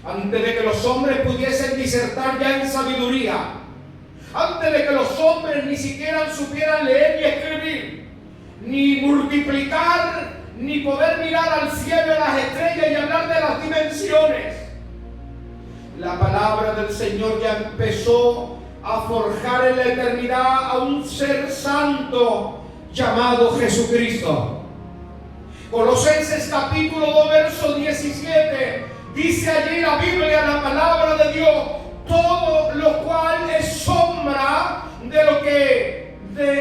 antes de que los hombres pudiesen disertar ya en sabiduría, antes de que los hombres ni siquiera supieran leer ni escribir, ni multiplicar, ni poder mirar al cielo y a las estrellas y hablar de las dimensiones, la palabra del Señor ya empezó a forjar en la eternidad a un ser santo llamado Jesucristo. Colosenses capítulo 2 verso 17 dice allí la Biblia, la palabra de Dios: todo lo cual es sombra de lo que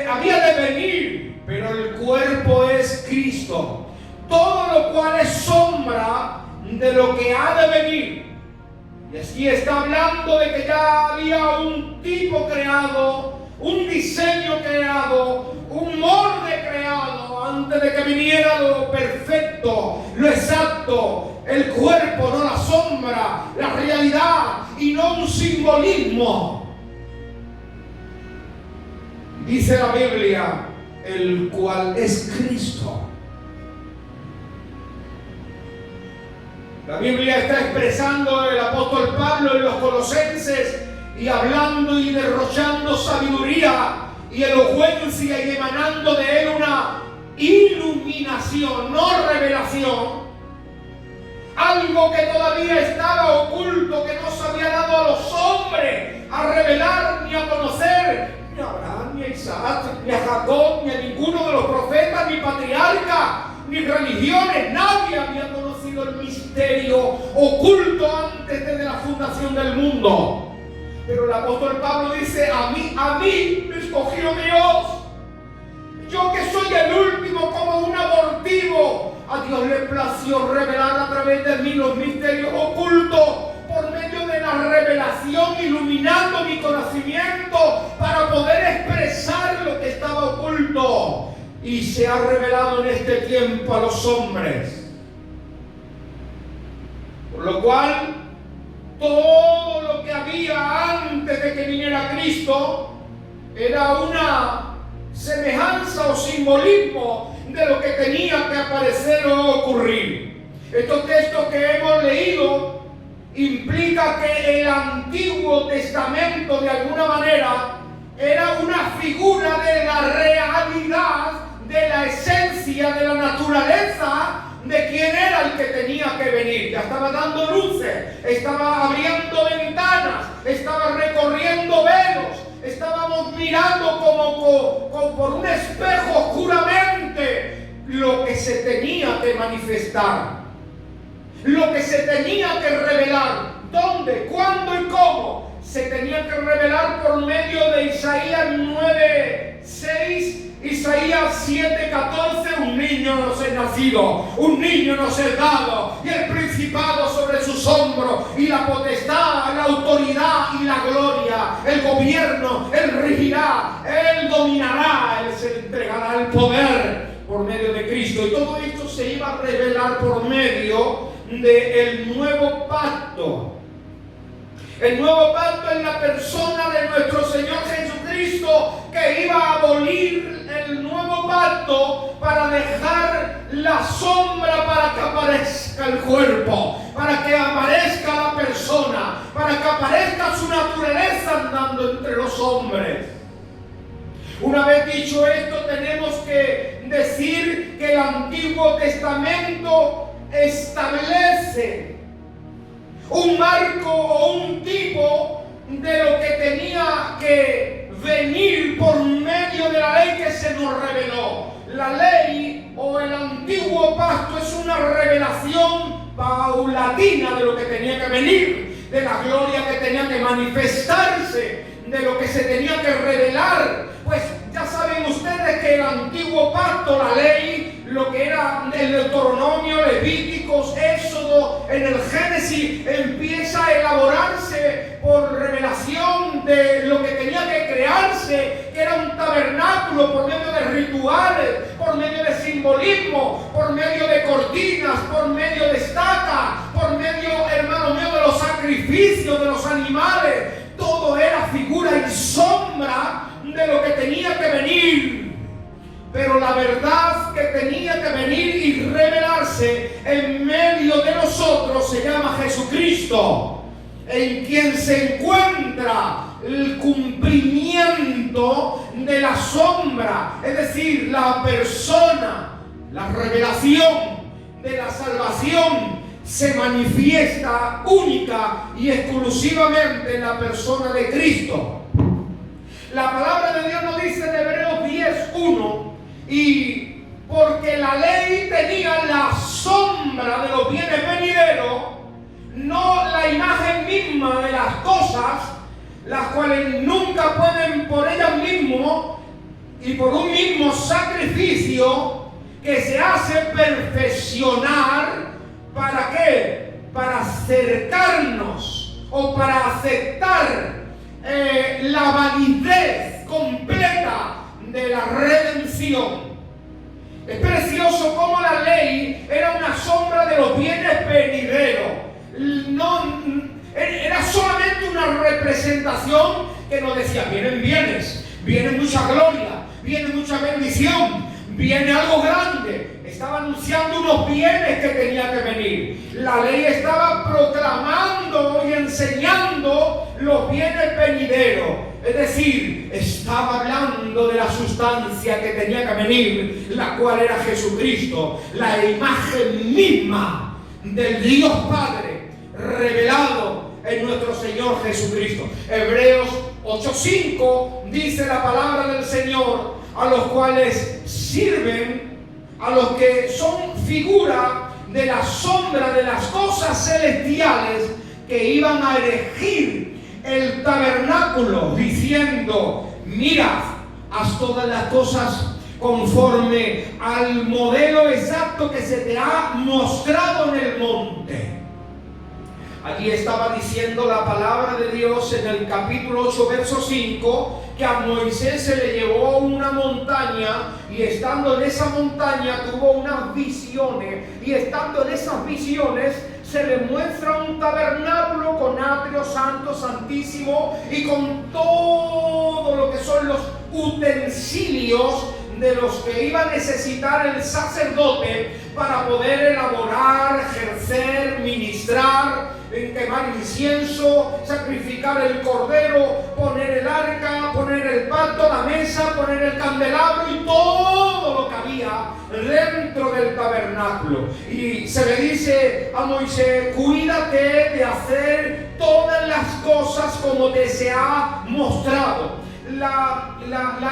había de venir, pero el cuerpo es Cristo. Todo lo cual es sombra de lo que ha de venir. Y aquí está hablando de que ya había un tipo creado, un diseño creado, un molde creado antes de que viniera lo perfecto, lo exacto, el cuerpo, no la sombra, la realidad y no un simbolismo. Dice la Biblia, el cual es Cristo. La Biblia está expresando el apóstol Pablo en los Colosenses y hablando y derrochando sabiduría y elocuencia y emanando de él una iluminación, no revelación. Algo que todavía estaba oculto, que no se había dado a los hombres a revelar ni a conocer, ni a Abraham, ni a Isaac, ni a Jacob, ni a ninguno de los profetas, ni patriarcas, ni religiones. Nadie había conocido el misterio oculto antes de la fundación del mundo. Pero el apóstol Pablo dice: a mí me escogió Dios. Yo que soy el último como un abortivo, a Dios le plació revelar a través de mí los misterios ocultos por medio de la revelación, iluminando mi conocimiento para poder expresar lo que estaba oculto. Y se ha revelado en este tiempo a los hombres. Por lo cual, todo lo que había antes de que viniera Cristo era una semejanza o simbolismo de lo que tenía que aparecer o ocurrir. Estos textos que hemos leído implica que el Antiguo Testamento de alguna manera era una figura de la realidad, de la esencia, de la naturaleza de quién era el que tenía que venir. Ya estaba dando luces, estaba abriendo ventanas, estaba recorriendo velos, estábamos mirando como por un espejo oscuramente lo que se tenía que manifestar, lo que se tenía que revelar. ¿Dónde? ¿Cuándo y cómo? Se tenía que revelar por medio de Isaías 9:6, Isaías 7:14, un niño nos es nacido, un niño nos es dado, y el principado sobre sus hombros, y la potestad, la autoridad y la gloria, el gobierno, él regirá, él dominará, él se entregará el poder por medio de Cristo. Y todo esto se iba a revelar por medio del nuevo pacto. El nuevo pacto en la persona de nuestro Señor Jesucristo, que iba a abolir el nuevo pacto para dejar la sombra para que aparezca el cuerpo, para que aparezca la persona, para que aparezca su naturaleza andando entre los hombres. Una vez dicho esto, tenemos que decir que el Antiguo Testamento establece un marco o un tipo de lo que tenía que venir por medio de la ley que se nos reveló. La ley o el antiguo pacto es una revelación paulatina de lo que tenía que venir, de la gloria que tenía que manifestarse, de lo que se tenía que revelar. Pues ya saben ustedes que el antiguo pacto, la ley, lo que era el Deuteronomio, Levíticos, Éxodo, en el Génesis, empieza a elaborarse por revelación de lo que tenía que crearse, que era un tabernáculo, por medio de rituales, por medio de simbolismo, por medio de cortinas, por medio de estacas, por medio, hermano mío, de los sacrificios de los animales. Todo era figura y sombra de lo que tenía que venir. Pero la verdad que tenía que venir y revelarse en medio de nosotros se llama Jesucristo. Cristo, en quien se encuentra el cumplimiento de la sombra, es decir, la persona, la revelación de la salvación se manifiesta única y exclusivamente en la persona de Cristo. La palabra de Dios nos dice en Hebreos 10:1, y porque la ley tenía la sombra de los bienes venideros, no la imagen misma de las cosas, las cuales nunca pueden por ellas mismas y por un mismo sacrificio que se hace perfeccionar. ¿Para qué? Para acercarnos o para aceptar la validez completa de la redención. Es precioso cómo la ley era una sombra de los bienes venideros. No, era solamente una representación que nos decía: vienen bienes, viene mucha gloria, viene mucha bendición, viene algo grande. Estaba anunciando unos bienes que tenía que venir. La ley estaba proclamando y enseñando los bienes venideros. Es decir, estaba hablando de la sustancia que tenía que venir, la cual era Jesucristo, la imagen misma del Dios Padre revelado en nuestro Señor Jesucristo. Hebreos 8:5 dice la palabra del Señor: a los cuales sirven, a los que son figura de la sombra de las cosas celestiales que iban a erigir el tabernáculo, diciendo: mirad, haz todas las cosas conforme al modelo exacto que se te ha mostrado en el monte. Allí estaba diciendo la palabra de Dios en el capítulo 8, verso 5, que a Moisés se le llevó a una montaña, y estando en esa montaña tuvo unas visiones, y estando en esas visiones se le muestra un tabernáculo con atrio santo, santísimo, y con todo lo que son los utensilios de los que iba a necesitar el sacerdote para poder elaborar, ejercer, ministrar, quemar incienso, sacrificar el cordero, poner el arca, poner el pacto, la mesa, poner el candelabro y todo lo que había dentro del tabernáculo. Y se le dice a Moisés: cuídate de hacer todas las cosas como te se ha mostrado. La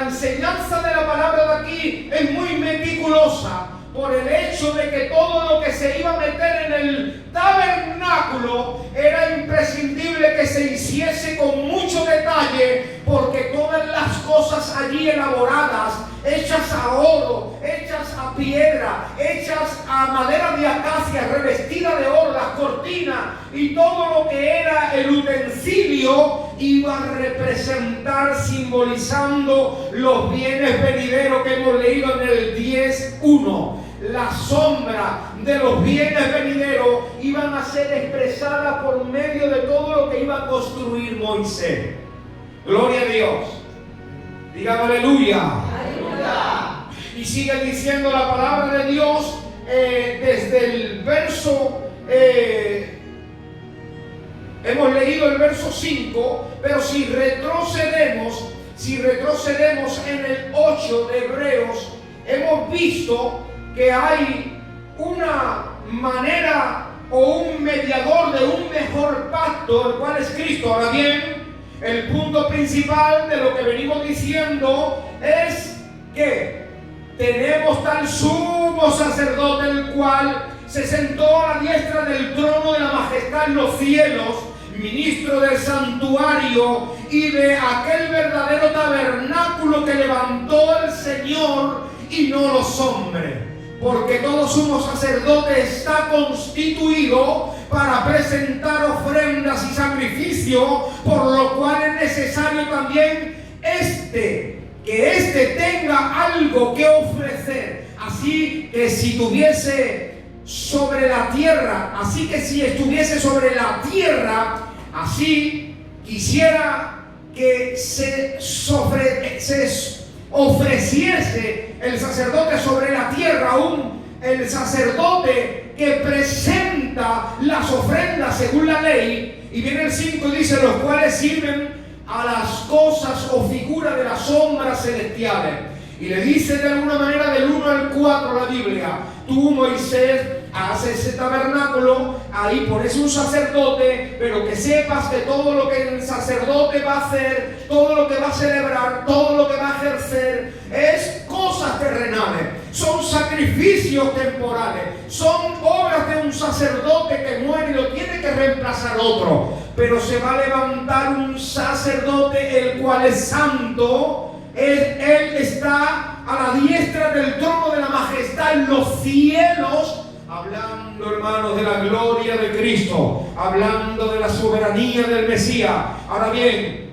enseñanza de la palabra de aquí es muy meticulosa, por el hecho de que todo lo que se iba a meter en el tabernáculo era imprescindible que se hiciese con mucho detalle, porque todas las cosas allí elaboradas, hechas a oro, hechas a piedra, hechas a madera de acacia, revestida de oro, las cortinas y todo lo que era el utensilio iba a representar, simbolizando los bienes venideros que hemos leído en el 10:1. La sombra de los bienes venideros iban a ser expresadas por medio de todo lo que iba a construir Moisés. Gloria a Dios. Digan aleluya. Aleluya. Y sigue diciendo la palabra de Dios desde el verso, hemos leído el verso 5, pero si retrocedemos en el 8 de Hebreos, hemos visto que hay una manera o un mediador de un mejor pacto, el cual es Cristo. Ahora bien, el punto principal de lo que venimos diciendo es que tenemos tal sumo sacerdote, el cual se sentó a la diestra del trono de la majestad en los cielos, ministro del santuario y de aquel verdadero tabernáculo que levantó el Señor y no los hombres. Porque todo sumo sacerdote está constituido para presentar ofrendas y sacrificios, por lo cual es necesario también que éste tenga algo que ofrecer. Así que si estuviese sobre la tierra, así quisiera que se ofreciese el sacerdote sobre la tierra, aún el sacerdote que presenta las ofrendas según la ley. Y viene el 5 y dice, los cuales sirven a las cosas o figuras de las sombras celestiales. Y le dice de alguna manera del 1 al 4 la Biblia, tú, Moisés, haces ese tabernáculo, ahí pones un sacerdote, pero que sepas que todo lo que el sacerdote va a hacer, todo lo que va a celebrar, todo lo que va a ejercer, es cosas terrenales, son sacrificios temporales, son obras de un sacerdote que muere y lo tiene que reemplazar otro, pero se va a levantar un sacerdote el cual es santo. Él está a la diestra del trono de la majestad en los cielos, hablando, hermanos, de la gloria de Cristo, hablando de la soberanía del Mesías. Ahora bien,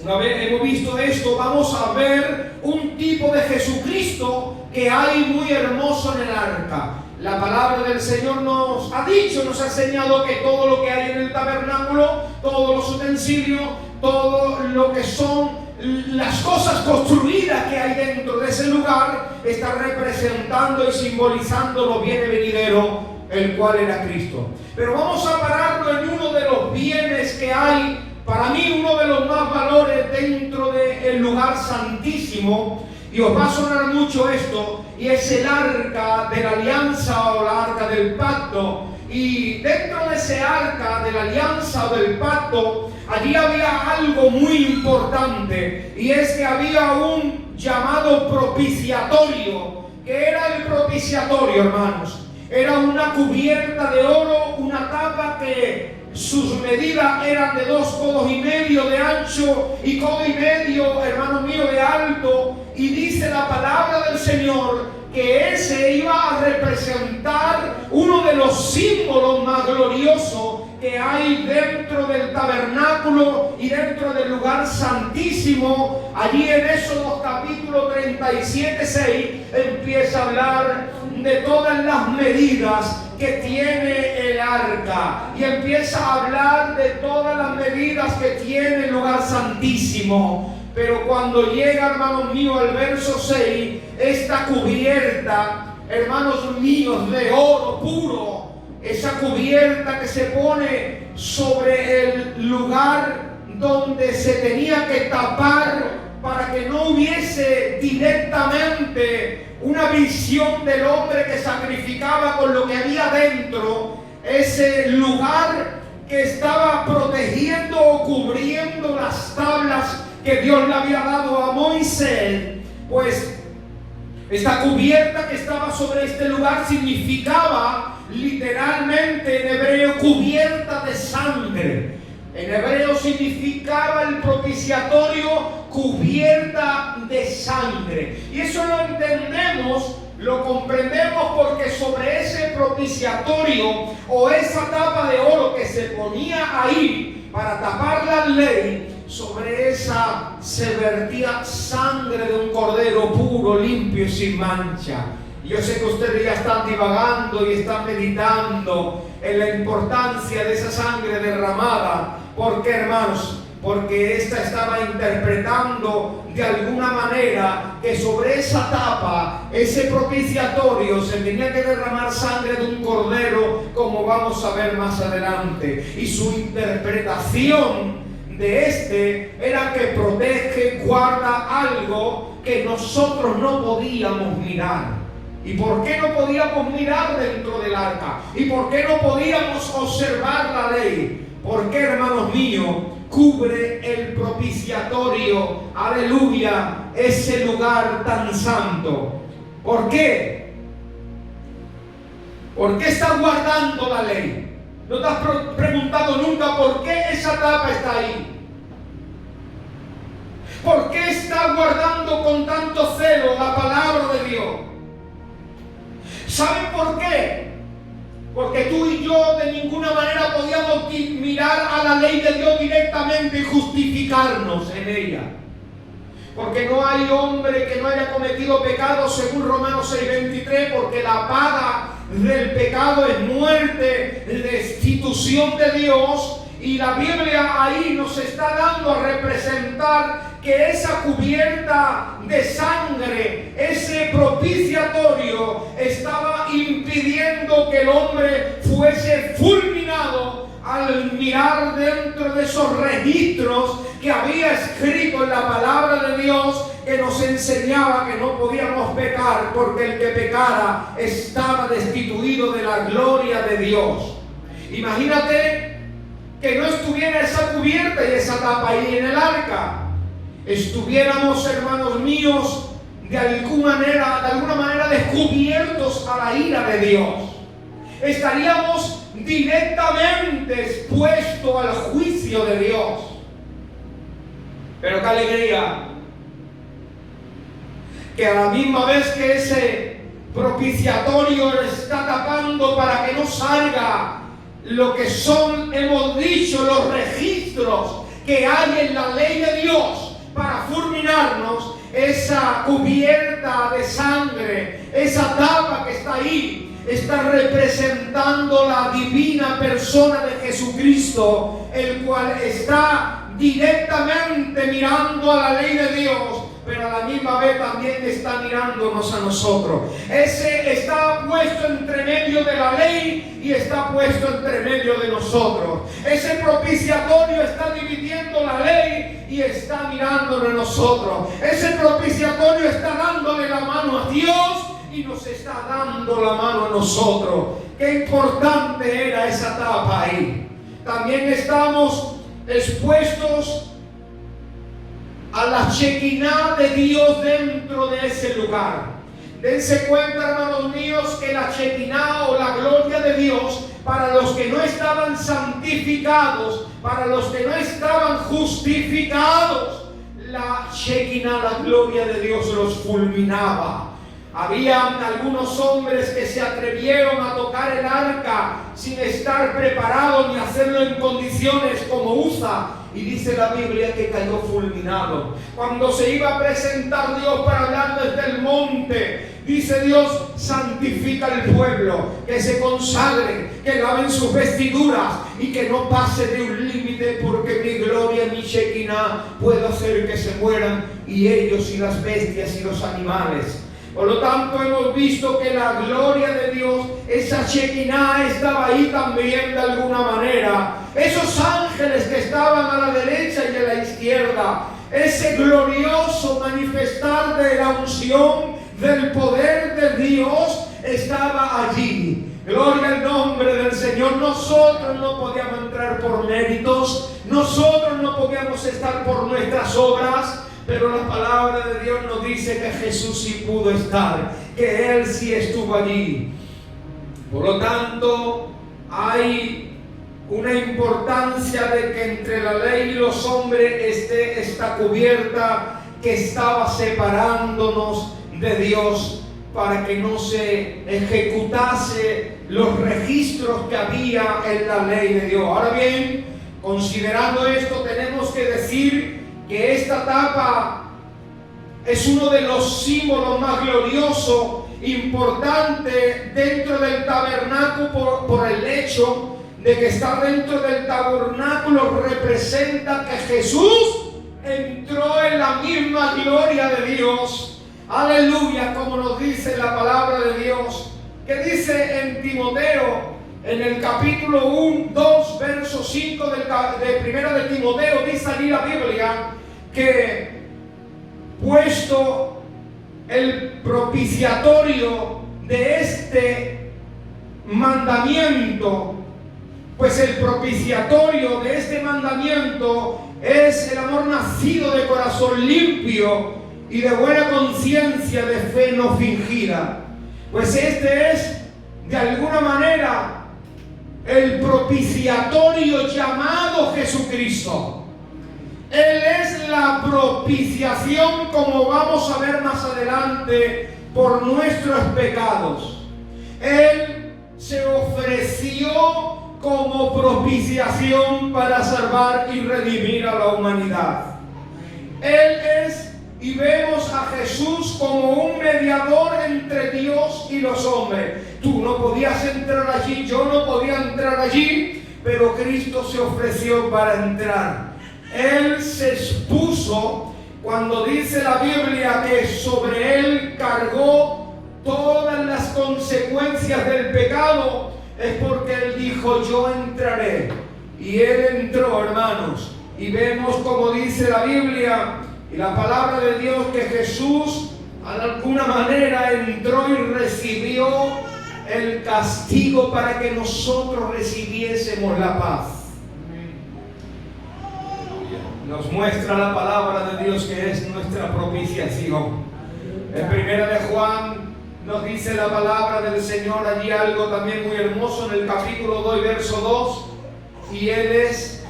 una vez hemos visto esto, vamos a ver un tipo de Jesucristo que hay muy hermoso en el arca. La palabra del Señor nos ha dicho, nos ha enseñado que todo lo que hay en el tabernáculo, todos los utensilios, todo lo que son las cosas construidas que hay dentro de ese lugar, está representando y simbolizando lo viene venidero, el cual era Cristo. Pero vamos a pararlo en uno de los bienes que hay, para mí uno de los más valores dentro del lugar santísimo, y os va a sonar mucho esto, y es el arca de la alianza o la arca del pacto. Y dentro de ese arca de la alianza o del pacto, allí había algo muy importante, y es que había un llamado propiciatorio. ¿Qué era el propiciatorio, hermanos? Era una cubierta de oro, una tapa que sus medidas eran de 2 codos y medio de ancho y codo y medio, hermano mío, de alto. Y dice la palabra del Señor que ese iba a representar uno de los símbolos más gloriosos que hay dentro del tabernáculo y dentro del lugar santísimo. Allí en Éxodo capítulo 37:6 empieza a hablar de todas las medidas que tiene el arca, y empieza a hablar de todas las medidas que tiene el lugar santísimo. Pero cuando llega, hermanos míos, al verso 6, esta cubierta, hermanos míos, de oro puro, esa cubierta que se pone sobre el lugar donde se tenía que tapar para que no hubiese directamente una visión del hombre que sacrificaba con lo que había dentro, ese lugar que estaba protegiendo o cubriendo las tablas que Dios le había dado a Moisés. Pues esta cubierta que estaba sobre este lugar significaba literalmente en hebreo cubierta de sangre. En hebreo significaba el propiciatorio cubierta de sangre. Y eso lo entendemos, lo comprendemos, porque sobre ese propiciatorio o esa tapa de oro que se ponía ahí para tapar la ley, sobre esa se vertía sangre de un cordero puro, limpio y sin mancha. Y yo sé que ustedes ya están divagando y están meditando en la importancia de esa sangre derramada. ¿Por qué, hermanos? Porque esta estaba interpretando de alguna manera que sobre esa tapa, ese propiciatorio, se tenía que derramar sangre de un cordero, como vamos a ver más adelante. Y su interpretación de este era que protege, guarda algo que nosotros no podíamos mirar. ¿Y por qué no podíamos mirar dentro del arca? ¿Y por qué no podíamos observar la ley? Porque, hermanos míos, cubre el propiciatorio, aleluya, ese lugar tan santo. ¿Por qué? ¿Por qué está guardando la ley? ¿No te has preguntado nunca por qué esa tapa está ahí? ¿Por qué está guardando con tanto celo la palabra de Dios? ¿Saben por qué? Porque tú y yo de ninguna manera podíamos mirar a la ley de Dios directamente y justificarnos en ella. Porque no hay hombre que no haya cometido pecado, según Romanos 6:23, porque la paga del pecado es muerte, destitución de Dios. Y la Biblia ahí nos está dando a representar que esa cubierta de sangre, ese propiciatorio, estaba impidiendo que el hombre fuese fulminado al mirar dentro de esos registros que había escrito en la palabra de Dios, que nos enseñaba que no podíamos pecar, porque el que pecara estaba destituido de la gloria de Dios. Imagínate que no estuviera esa cubierta y esa tapa ahí en el arca. Estuviéramos, hermanos míos, de alguna manera descubiertos a la ira de Dios. Estaríamos directamente expuestos al juicio de Dios. Pero qué alegría que a la misma vez que ese propiciatorio está tapando para que no salga lo que son, hemos dicho, los registros que hay en la ley de Dios para fulminarnos, esa cubierta de sangre, esa tapa que está ahí, está representando la divina persona de Jesucristo, el cual está directamente mirando a la ley de Dios, pero a la misma vez también está mirándonos a nosotros. Ese está puesto entre medio de la ley y está puesto entre medio de nosotros. Ese propiciatorio está dividiendo la ley y está mirándonos a nosotros. Ese propiciatorio está dándole la mano a Dios y nos está dando la mano a nosotros. Qué importante era esa tapa ahí. También estamos expuestos a la Shekinah de Dios dentro de ese lugar. Dense cuenta, hermanos míos, que la Shekinah o la gloria de Dios, para los que no estaban santificados, para los que no estaban justificados, la Shekinah, la gloria de Dios, los fulminaba. Habían algunos hombres que se atrevieron a tocar el arca sin estar preparados ni hacerlo en condiciones como Usa. Y dice la Biblia que cayó fulminado. Cuando se iba a presentar Dios para hablar desde el monte, dice Dios: santifica al pueblo, que se consagren, que laven sus vestiduras y que no pase de un límite, porque mi gloria, mi Shekinah, puedo hacer que se mueran y ellos y las bestias y los animales. Por lo tanto, hemos visto que la gloria de Dios, esa Shekinah, estaba ahí también de alguna manera. Esos ángeles que estaban a la derecha y a la izquierda, ese glorioso manifestar de la unción, del poder de Dios, estaba allí. Gloria al nombre del Señor. Nosotros no podíamos entrar por méritos, nosotros no podíamos estar por nuestras obras, pero la palabra de Dios nos dice que Jesús sí pudo estar, que Él sí estuvo allí. Por lo tanto, hay una importancia de que entre la ley y los hombres esté esta cubierta que estaba separándonos de Dios, para que no se ejecutase los registros que había en la ley de Dios. Ahora bien, considerando esto, tenemos que decir que esta tapa es uno de los símbolos más gloriosos, importante dentro del tabernáculo, por el hecho de que estar dentro del tabernáculo representa que Jesús entró en la misma gloria de Dios. Aleluya, como nos dice la palabra de Dios, que dice en Timoteo, en el capítulo 2, verso 5 de primera de Timoteo, dice allí la Biblia que puesto el propiciatorio de este mandamiento, pues el propiciatorio de este mandamiento es el amor nacido de corazón limpio y de buena conciencia, de fe no fingida. Pues este es de alguna manera el propiciatorio llamado Jesucristo. Él es la propiciación, como vamos a ver más adelante, por nuestros pecados. Él se ofreció como propiciación para salvar y redimir a la humanidad. Él es, y vemos a Jesús como un mediador entre Dios y los hombres. Tú no podías entrar allí, yo no podía entrar allí, pero Cristo se ofreció para entrar. Él se expuso Cuando dice la Biblia que sobre Él cargó todas las consecuencias del pecado, es porque Él dijo: yo entraré. Y Él entró, hermanos. Y vemos como dice la Biblia y la palabra de Dios, que Jesús de alguna manera entró y recibió el castigo para que nosotros recibiésemos la paz. Nos muestra la palabra de Dios que es nuestra propiciación. En primera de Juan nos dice la palabra del Señor allí algo también muy hermoso en el capítulo 2 verso 2. Y Él es,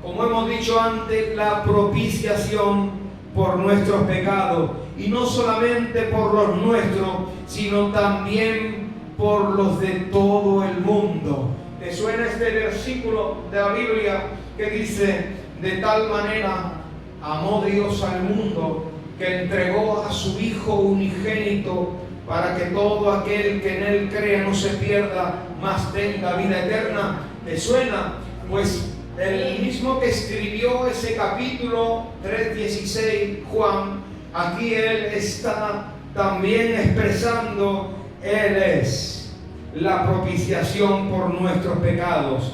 como hemos dicho antes, la propiciación por nuestros pecados. Y no solamente por los nuestros, sino también por los de todo el mundo. ¿Te suena este versículo de la Biblia que dice: de tal manera amó Dios al mundo, que entregó a su Hijo unigénito, para que todo aquel que en Él crea no se pierda, mas tenga vida eterna? ¿Te suena? Pues el mismo que escribió ese capítulo 3:16, Juan, aquí él está también expresando: Él es la propiciación por nuestros pecados.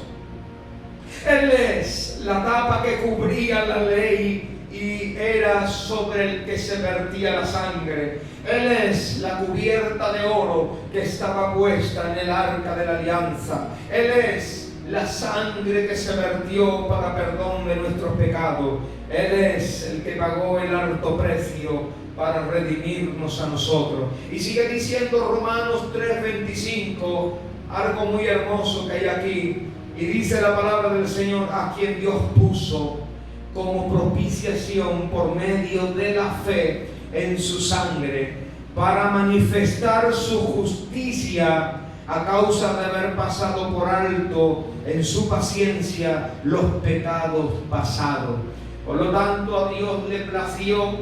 Él es la tapa que cubría la ley y era sobre el que se vertía la sangre. Él es la cubierta de oro que estaba puesta en el arca de la alianza. Él es la sangre que se vertió para perdón de nuestros pecados. Él es el que pagó el alto precio para redimirnos a nosotros. Y sigue diciendo Romanos 3:25, algo muy hermoso que hay aquí. Y dice la palabra del Señor: a quien Dios puso como propiciación por medio de la fe en su sangre, para manifestar su justicia a causa de haber pasado por alto en su paciencia los pecados pasados. Por lo tanto, a Dios le plació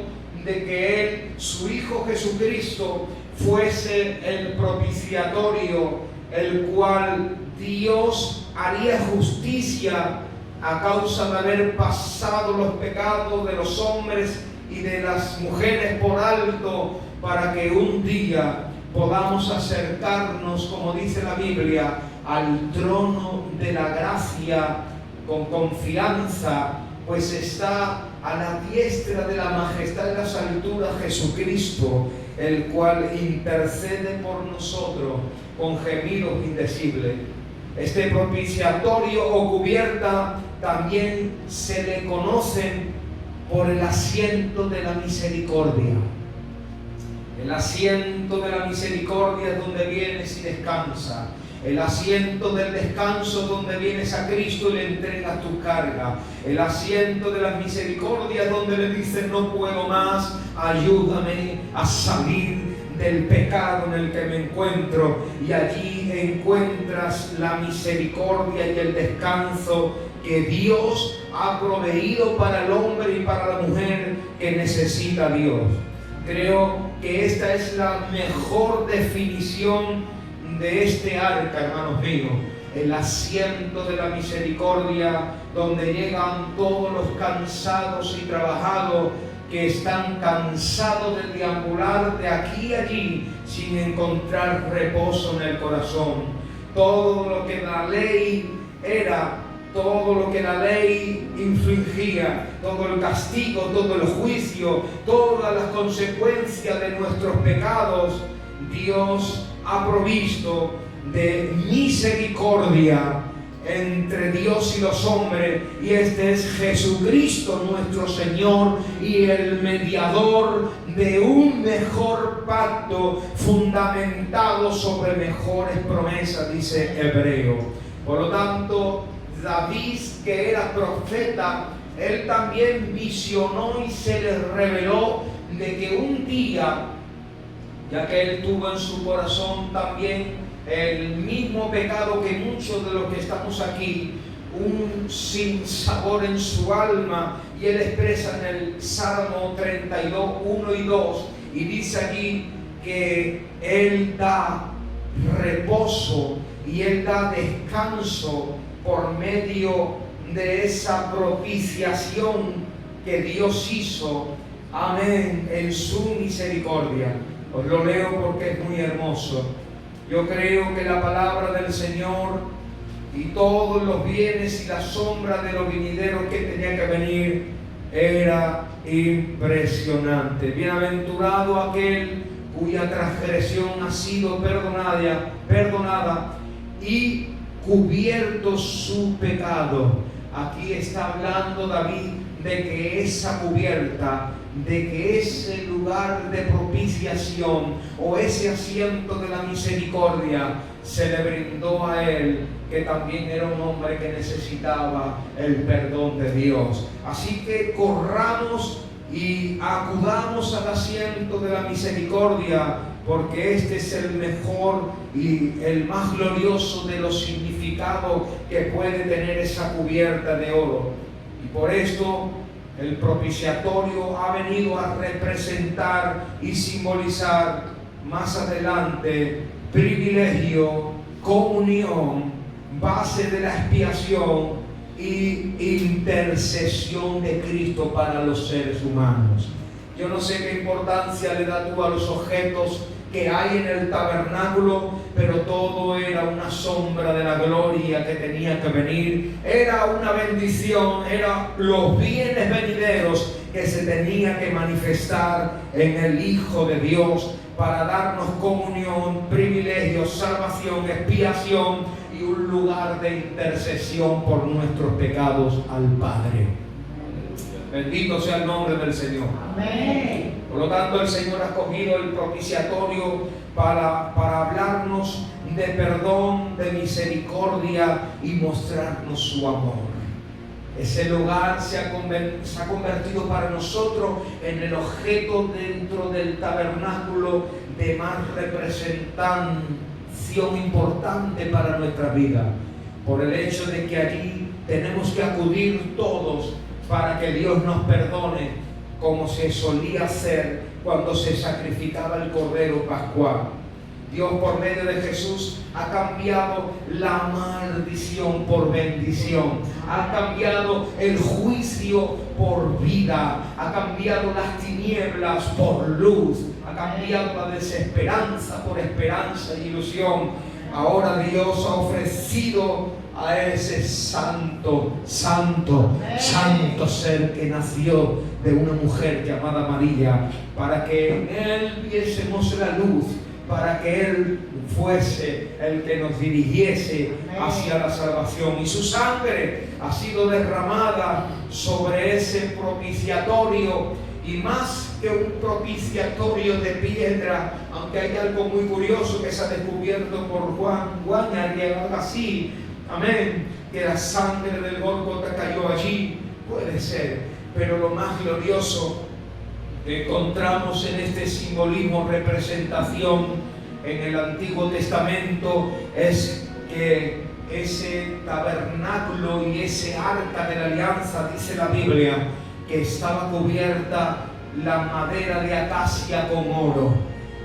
de que Él, su Hijo Jesucristo, fuese el propiciatorio, el cual Dios haría justicia a causa de haber pasado los pecados de los hombres y de las mujeres por alto, para que un día podamos acercarnos, como dice la Biblia, al trono de la gracia con confianza, pues está a la diestra de la majestad de las alturas Jesucristo, el cual intercede por nosotros con gemidos indecibles. Este propiciatorio o cubierta también se le conoce por el asiento de la misericordia. El asiento de la misericordia es donde vienes y descansas. El asiento del descanso donde vienes a Cristo y le entregas tu carga. El asiento de la misericordia donde le dices: no puedo más, ayúdame a salir del pecado en el que me encuentro. Y allí encuentras la misericordia y el descanso que Dios ha proveído para el hombre y para la mujer que necesita a Dios. Creo que esta es la mejor definición de este arca, hermanos míos. El asiento de la misericordia, donde llegan todos los cansados y trabajados, que están cansados de deambular de aquí y allí sin encontrar reposo en el corazón. Todo lo que la ley era, todo lo que la ley infligía, todo el castigo, todo el juicio, todas las consecuencias de nuestros pecados, Dios ha provisto de misericordia entre Dios y los hombres, y este es Jesucristo nuestro Señor y el mediador de un mejor pacto fundamentado sobre mejores promesas, dice Hebreo. Por lo tanto, David, que era profeta, él también visionó y se le reveló de que un día, ya que él tuvo en su corazón también el mismo pecado que muchos de los que estamos aquí, un sinsabor en su alma, y él expresa en el Salmo 32, 1 y 2, y dice allí que él da reposo y él da descanso por medio de esa propiciación que Dios hizo amén, en su misericordia. Os lo leo porque es muy hermoso. Yo creo que la palabra del Señor y todos los bienes y la sombra de los venideros que tenía que venir era impresionante. Bienaventurado aquel cuya transgresión ha sido perdonada y cubierto su pecado. Aquí está hablando David de que esa cubierta, de que ese lugar de propiciación o ese asiento de la misericordia se le brindó a él, que también era un hombre que necesitaba el perdón de Dios. Así que corramos y acudamos al asiento de la misericordia, porque este es el mejor y el más glorioso de los significados que puede tener esa cubierta de oro. Y por esto el propiciatorio ha venido a representar y simbolizar más adelante privilegio, comunión, base de la expiación y intercesión de Cristo para los seres humanos. Yo no sé qué importancia le das tú a los objetos que hay en el tabernáculo, pero todo era una sombra de la gloria que tenía que venir. Era una bendición, eran los bienes venideros que se tenía que manifestar en el Hijo de Dios para darnos comunión, privilegio, salvación, expiación y un lugar de intercesión por nuestros pecados al Padre. Bendito sea el nombre del Señor. Amén. Por lo tanto, el Señor ha escogido el propiciatorio para hablarnos de perdón, de misericordia y mostrarnos su amor. Ese lugar se ha convertido para nosotros en el objeto dentro del tabernáculo de más representación importante para nuestra vida, por el hecho de que allí tenemos que acudir todos para que Dios nos perdone, como se solía hacer cuando se sacrificaba el Cordero Pascual. Dios, por medio de Jesús, ha cambiado la maldición por bendición, ha cambiado el juicio por vida, ha cambiado las tinieblas por luz, ha cambiado la desesperanza por esperanza e ilusión. Ahora Dios ha ofrecido a ese santo ser que nació de una mujer llamada María, para que en Él viésemos la luz, para que Él fuese el que nos dirigiese hacia la salvación. Y su sangre ha sido derramada sobre ese propiciatorio, y más que un propiciatorio de piedra, aunque hay algo muy curioso que se ha descubierto por Juan Guañar y algo así, amén, que la sangre del Gólgota cayó allí, puede ser, pero lo más glorioso que encontramos en este simbolismo, representación en el Antiguo Testamento, es que ese tabernáculo y ese arca de la alianza, dice la Biblia, que estaba cubierta la madera de acacia con oro.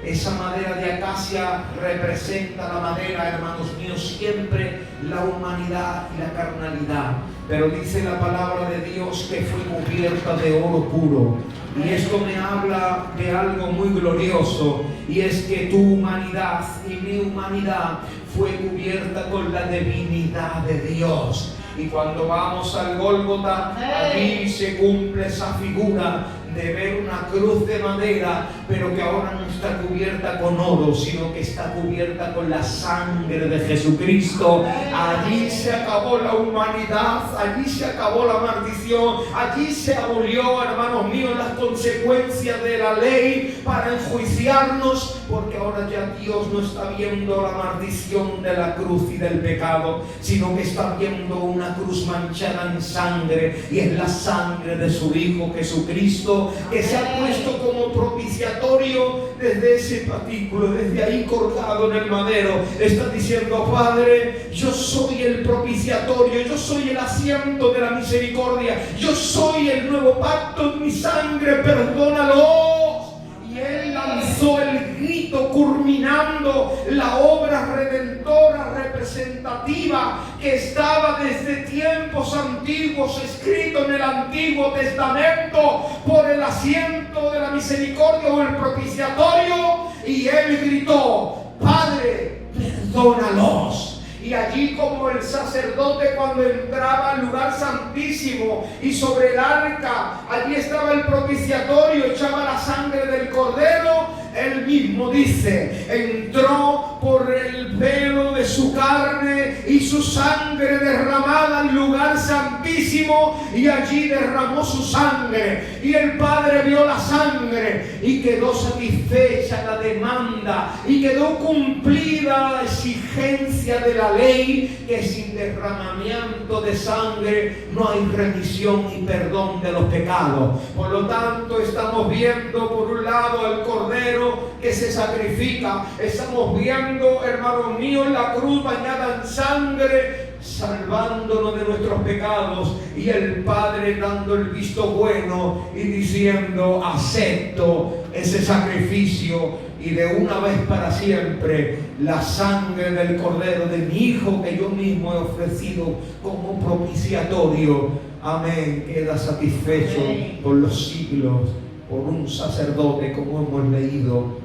Esa madera de acacia representa la madera, hermanos míos, siempre la humanidad y la carnalidad. Pero dice la palabra de Dios que fue cubierta de oro puro. Y esto me habla de algo muy glorioso, y es que tu humanidad y mi humanidad fue cubierta con la divinidad de Dios. Y cuando vamos al Gólgota, allí se cumple esa figura de ver una cruz de madera, pero que ahora no está cubierta con oro, sino que está cubierta con la sangre de Jesucristo. Allí se acabó la humanidad, allí se acabó la maldición, allí se abolió, hermanos míos, las consecuencias de la ley para enjuiciarnos, porque ahora ya Dios no está viendo la maldición de la cruz y del pecado, sino que está viendo una cruz manchada en sangre, y es la sangre de su Hijo Jesucristo, que se ha puesto como propiciatorio desde ese patículo, desde ahí colgado en el madero. Está diciendo: Padre, yo soy el propiciatorio, yo soy el asiento de la misericordia, yo soy el nuevo pacto en mi sangre, perdónalos. Y Él lanzó el grito culminando la obra redentora representativa que estaba desde tiempos antiguos, escrito en el Antiguo Testamento por el asiento de la misericordia o el propiciatorio, y él gritó: Padre, perdónalos. Y allí, como el sacerdote cuando entraba al lugar santísimo y sobre el arca, allí estaba el propiciatorio, echaba la sangre del cordero, él mismo dice: entró por el velo de su carne y su sangre derramada al lugar santísimo, y allí derramó su sangre, y el Padre vio la sangre y quedó satisfecha la demanda y quedó cumplida la exigencia de la ley, que sin derramamiento de sangre no hay remisión y perdón de los pecados. Por lo tanto, estamos viendo por un lado al Cordero que se sacrifica, estamos viendo, hermanos míos, la cruz bañada en sangre, salvándonos de nuestros pecados, y el Padre dando el visto bueno y diciendo: acepto ese sacrificio, y de una vez para siempre la sangre del Cordero de mi Hijo, que yo mismo he ofrecido como propiciatorio, amén, queda satisfecho por los siglos, por un sacerdote, como hemos leído,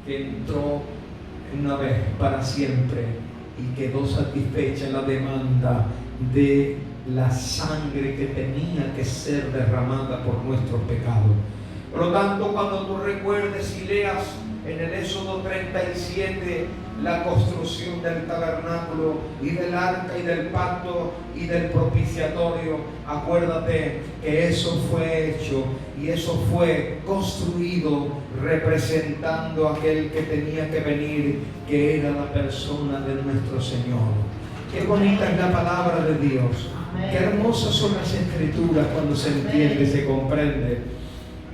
que entró una vez para siempre y quedó satisfecha en la demanda de la sangre que tenía que ser derramada por nuestros pecados. Por lo tanto, cuando tú recuerdes y leas en el Éxodo 37 la construcción del tabernáculo y del arca y del pacto y del propiciatorio, acuérdate que eso fue hecho y eso fue construido representando a aquel que tenía que venir, que era la persona de nuestro Señor. Qué bonita es la palabra de Dios. Qué hermosas son las escrituras cuando se entiende y se comprende.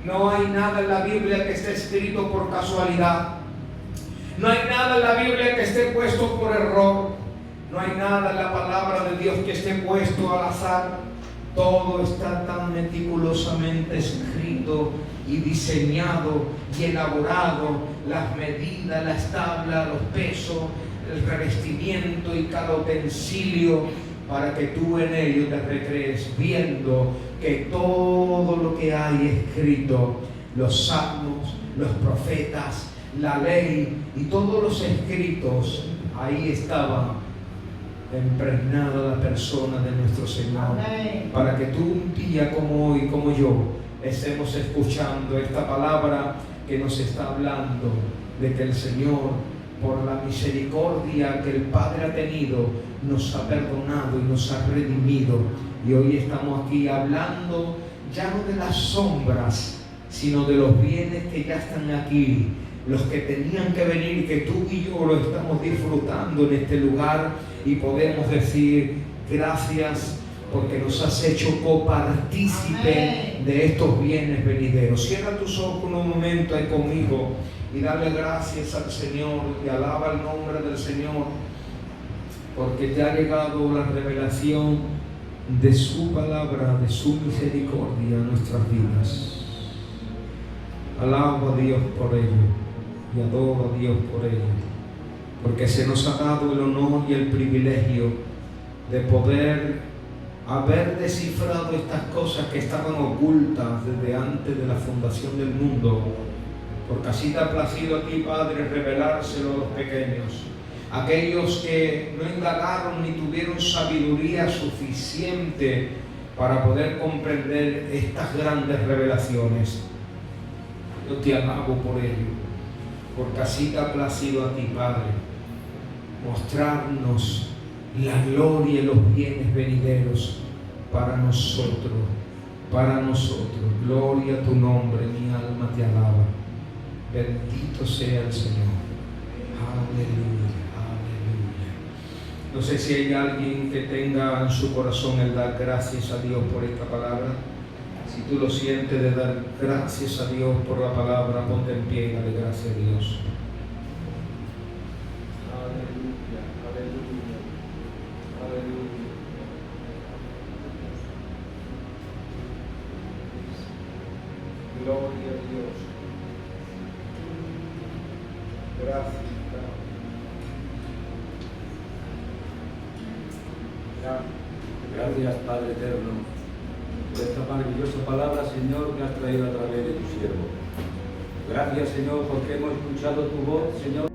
No hay nada en la Biblia que esté escrito por casualidad. No hay nada en la Biblia que esté puesto por error. No hay nada en la palabra de Dios que esté puesto al azar. Todo está tan meticulosamente escrito y diseñado y elaborado. Las medidas, las tablas, los pesos, el revestimiento y cada utensilio, para que tú en ello te recrees, viendo que todo lo que hay escrito, los salmos, los profetas, la ley y todos los escritos, ahí estaba impregnada la persona de nuestro Señor. Amén. Para que tú un día como hoy, como yo, estemos escuchando esta palabra que nos está hablando de que el Señor, por la misericordia que el Padre ha tenido, nos ha perdonado y nos ha redimido. Y hoy estamos aquí hablando ya no de las sombras, sino de los bienes que ya están aquí, los que tenían que venir, que tú y yo lo estamos disfrutando en este lugar, y podemos decir: gracias, porque nos has hecho copartícipe de estos bienes venideros. Cierra tus ojos un momento ahí conmigo y dale gracias al Señor y alaba el nombre del Señor, porque te ha llegado la revelación de su palabra, de su misericordia en nuestras vidas. Alabo a Dios por ello y adoro a Dios por ello, porque se nos ha dado el honor y el privilegio de poder haber descifrado estas cosas que estaban ocultas desde antes de la fundación del mundo, porque así te ha placido a ti, Padre, revelárselo a los pequeños, aquellos que no indagaron ni tuvieron sabiduría suficiente para poder comprender estas grandes revelaciones. Yo te alabo por ello, porque así te ha placido a ti, Padre, mostrarnos la gloria y los bienes venideros para nosotros, para nosotros. Gloria a tu nombre, mi alma te alaba. Bendito sea el Señor. Aleluya, aleluya. No sé si hay alguien que tenga en su corazón el dar gracias a Dios por esta palabra. Si tú lo sientes de dar gracias a Dios por la palabra, ponte en pie y dale gracias a Dios. Aleluya, aleluya, aleluya. Gloria a Dios. Gracias. Gracias, Padre eterno, por esta maravillosa palabra, Señor, que has traído a través de tu siervo. Gracias, Señor, porque hemos escuchado tu voz, Señor.